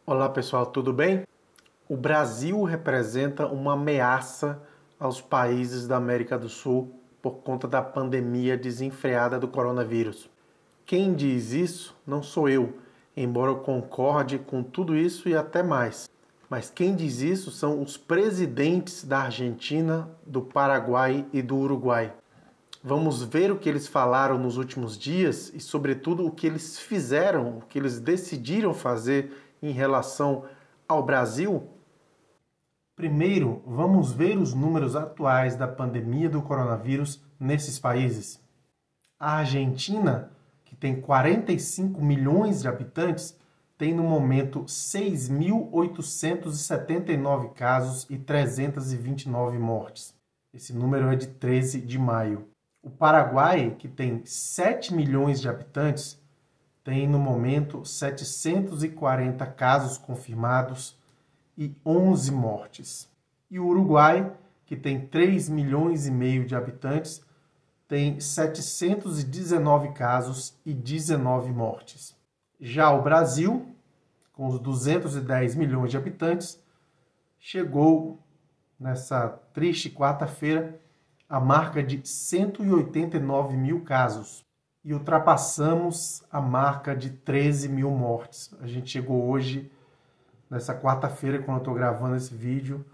Olá pessoal, tudo bem? O Brasil representa uma ameaça aos países da América do Sul por conta da pandemia desenfreada do coronavírus. Quem diz isso não sou eu, embora eu concorde com tudo isso e até mais. Mas quem diz isso são os presidentes da Argentina, do Paraguai e do Uruguai. Vamos ver o que eles falaram nos últimos dias e, sobretudo, o que eles fizeram, o que eles decidiram fazer em relação ao Brasil. Primeiro, vamos ver os números atuais da pandemia do coronavírus nesses países. A Argentina, que tem 45 milhões de habitantes, tem no momento 6.879 casos e 329 mortes. Esse número é de 13 de maio. O Paraguai, que tem 7 milhões de habitantes, tem no momento 740 casos confirmados e 11 mortes. E o Uruguai, que tem 3 milhões e meio de habitantes, tem 719 casos e 19 mortes. Já o Brasil, com os 210 milhões de habitantes, chegou nessa triste quarta-feira a marca de 189 mil casos e ultrapassamos a marca de 13 mil mortes. A gente chegou hoje, nessa quarta-feira, quando eu estou gravando esse vídeo,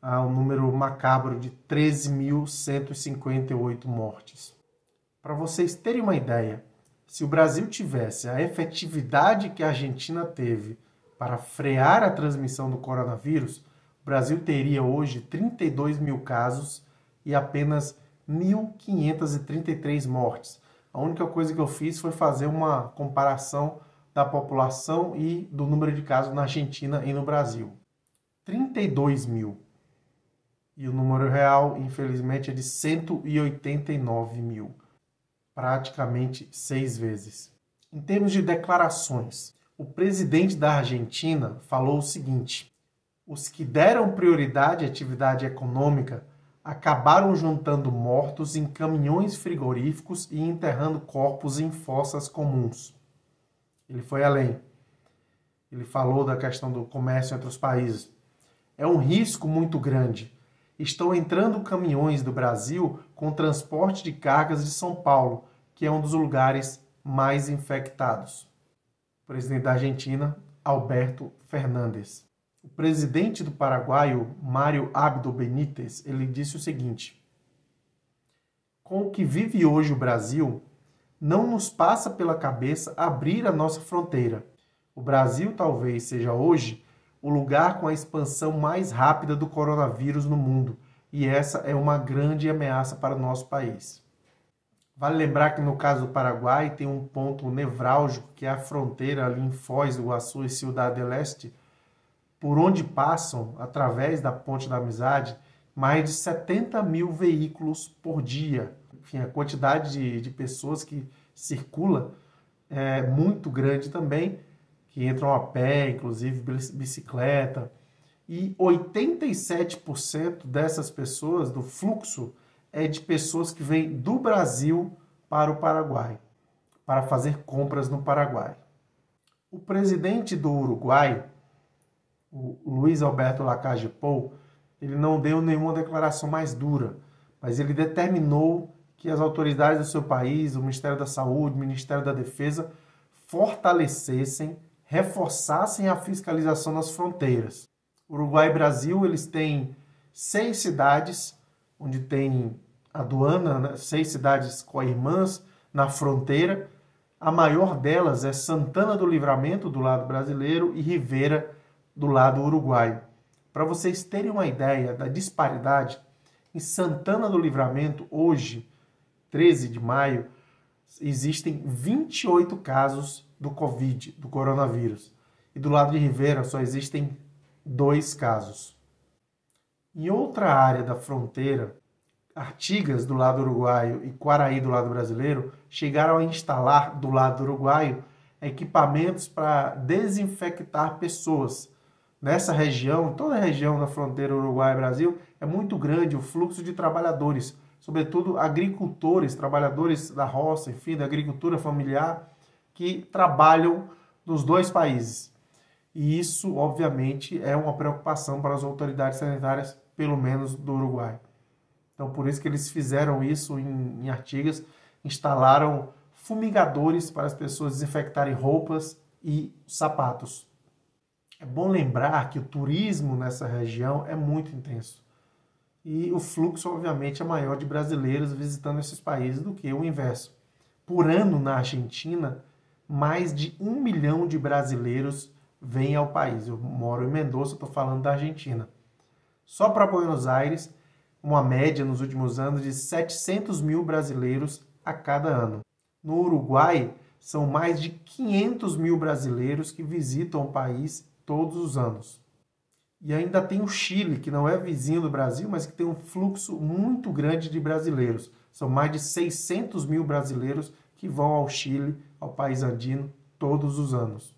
a um número macabro de 13.158 mortes. Para vocês terem uma ideia, se o Brasil tivesse a efetividade que a Argentina teve para frear a transmissão do coronavírus, o Brasil teria hoje 32 mil casos e apenas 1.533 mortes. A única coisa que eu fiz foi fazer uma comparação da população e do número de casos na Argentina e no Brasil. 32 mil. E o número real, infelizmente, é de 189 mil. Praticamente 6 vezes. Em termos de declarações, o presidente da Argentina falou o seguinte: os que deram prioridade à atividade econômica acabaram juntando mortos em caminhões frigoríficos e enterrando corpos em fossas comuns. Ele foi além. Ele falou da questão do comércio entre os países. É um risco muito grande. Estão entrando caminhões do Brasil com transporte de cargas de São Paulo, que é um dos lugares mais infectados. O presidente da Argentina, Alberto Fernandes. O presidente do Paraguai, Mário Abdo Benítez, ele disse o seguinte: com o que vive hoje o Brasil, não nos passa pela cabeça abrir a nossa fronteira. O Brasil talvez seja hoje o lugar com a expansão mais rápida do coronavírus no mundo, e essa é uma grande ameaça para o nosso país. Vale lembrar que no caso do Paraguai tem um ponto nevrálgico, que é a fronteira ali em Foz do Iguaçu e Ciudad del Este, por onde passam, através da Ponte da Amizade, mais de 70 mil veículos por dia. Enfim, a quantidade de pessoas que circula é muito grande também, que entram a pé, inclusive bicicleta. E 87% dessas pessoas, do fluxo, é de pessoas que vêm do Brasil para o Paraguai, para fazer compras no Paraguai. O presidente do Uruguai, o Luiz Alberto Lacalle Pou, ele não deu nenhuma declaração mais dura, mas ele determinou que as autoridades do seu país, o Ministério da Saúde, o Ministério da Defesa, fortalecessem, reforçassem a fiscalização nas fronteiras. Uruguai e Brasil, eles têm 6 cidades, onde tem aduana, né? 6 cidades co-irmãs na fronteira. A maior delas é Santana do Livramento, do lado brasileiro, e Rivera, do lado uruguaio. Para vocês terem uma ideia da disparidade, em Santana do Livramento, hoje, 13 de maio, existem 28 casos do Covid, do coronavírus. E do lado de Rivera só existem 2 casos. Em outra área da fronteira, Artigas, do lado uruguaio, e Quaraí, do lado brasileiro, chegaram a instalar, do lado uruguaio, equipamentos para desinfectar pessoas. Nessa região, toda a região da fronteira Uruguai-Brasil, é muito grande o fluxo de trabalhadores, sobretudo agricultores, trabalhadores da roça, enfim, da agricultura familiar, que trabalham nos 2 países. E isso, obviamente, é uma preocupação para as autoridades sanitárias, pelo menos do Uruguai. Então, por isso que eles fizeram isso em Artigas, instalaram fumigadores para as pessoas desinfectarem roupas e sapatos. É bom lembrar que o turismo nessa região é muito intenso. E o fluxo, obviamente, é maior de brasileiros visitando esses países do que o inverso. Por ano, na Argentina, mais de 1 milhão de brasileiros vêm ao país. Eu moro em Mendoza, estou falando da Argentina. Só para Buenos Aires, uma média nos últimos anos de 700 mil brasileiros a cada ano. No Uruguai, são mais de 500 mil brasileiros que visitam o país todos os anos. E ainda tem o Chile, que não é vizinho do Brasil, mas que tem um fluxo muito grande de brasileiros. São mais de 600 mil brasileiros que vão ao Chile, ao país andino, todos os anos.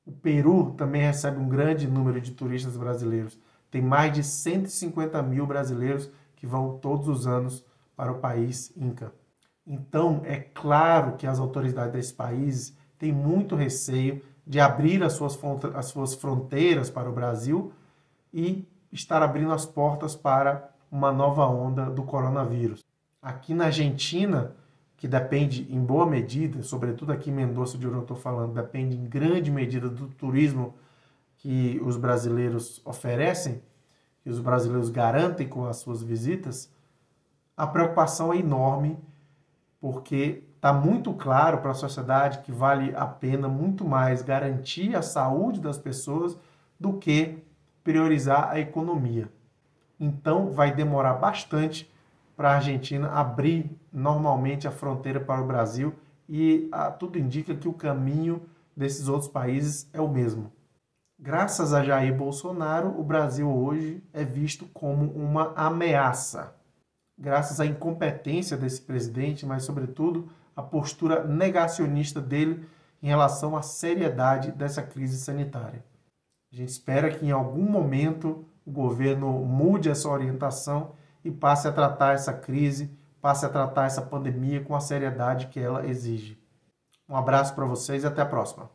O Peru também recebe um grande número de turistas brasileiros. Tem mais de 150 mil brasileiros que vão todos os anos para o país Inca. Então, é claro que as autoridades desses países têm muito receio de abrir as suas fronteiras para o Brasil e estar abrindo as portas para uma nova onda do coronavírus. Aqui na Argentina, que depende em boa medida, sobretudo aqui em Mendoza, de onde eu estou falando, depende em grande medida do turismo que os brasileiros oferecem, que os brasileiros garantem com as suas visitas, a preocupação é enorme, porque está muito claro para a sociedade que vale a pena muito mais garantir a saúde das pessoas do que priorizar a economia. Então, vai demorar bastante para a Argentina abrir normalmente a fronteira para o Brasil e tudo indica que o caminho desses outros países é o mesmo. Graças a Jair Bolsonaro, o Brasil hoje é visto como uma ameaça. Graças à incompetência desse presidente, mas sobretudo a postura negacionista dele em relação à seriedade dessa crise sanitária. A gente espera que em algum momento o governo mude essa orientação e passe a tratar essa crise, passe a tratar essa pandemia com a seriedade que ela exige. Um abraço para vocês e até a próxima.